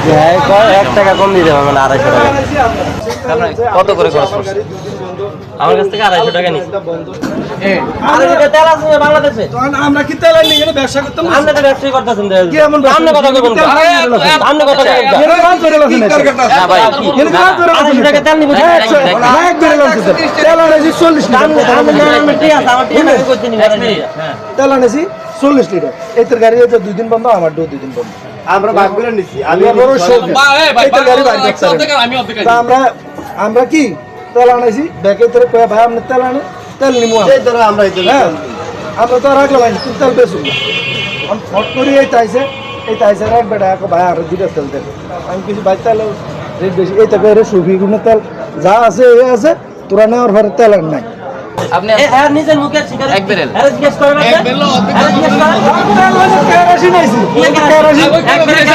1 টাকা কম দিতে হবে না 250 টাকা। কত করে খরচ করছে? আমার কাছ থেকে 250 টাকা নিচ্ছে। তেল আছে বাংলাদেশে? আমরা কি তেল আনি এখানে ব্যবসা করতাম? আপনি তো ব্যবসায়ী করতেছেন। কি এমন আপনি কথা কইবেন? আপনি কথা কইবেন? না ভাই, 250 টাকা তেল নিব। তেল আনেছি 40 লিটার। তেল আনেছি 40 লিটার। এই তোর গাড়ি 2 দিন বন্ধ, আমার 2 দিন বন্ধ। আমরা ভাগ করে নিছি। আমরা কি তেল আনাইছি ব্যাগে তোর কয়া ভাই আপনি তেল আনে তেল নিমু আমরা আমরা তো রাখলাম তুই তেল বেশি আমি ফট করি এই তাইছে রাখ বেটা ভাই আর 2টা তেল দেন আমি কিছু ভাই তেল রেট বেশি এই টাকা রে সুফি গুণ তেল যা আছে এই আছে তোরা নেওয়ার পরে তেল আর নাই আপনি নিজের মুখে স্বীকার এক বেরেল আরে জিজ্ঞেস করেন এক বেরেল কেরাসি নাইছি কেরাসি এক বেরেল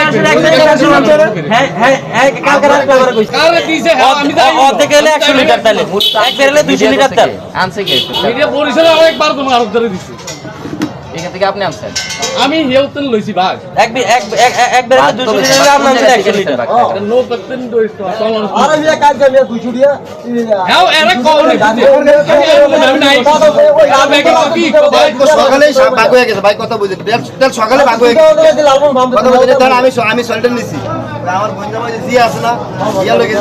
হ্যাঁ হ্যাঁ হ্যাঁ কালকে রাত করে কইছি আরে দিছে আমি অর্ধেক গেলে 100 লিটার তেল এক বেরেলে 200 লিটার তেল আনছে কে মিডিয়া বরিশালে আরেকবার তোমার আরব ধরে দিছি এখান থেকে আপনি আনছেন আমি হেলতেন লইছি ভাগ এক বেরেলে 200 লিটার আপনি আনছেন 100 লিটার এটা নো করতেন দইতো আরে মিয়া কাজ করে 200 দিয়া হ্যাঁ এরা কোন আমি নাই সকালে ভাগ হয়ে গেছে ভাই কথা বুঝে তেল সকালে ভাগ হয়ে গেছে কথা বুঝে আমি সল্টেন নিছি আমার বন্ধু ভাই জি আছে না ইয়া লগে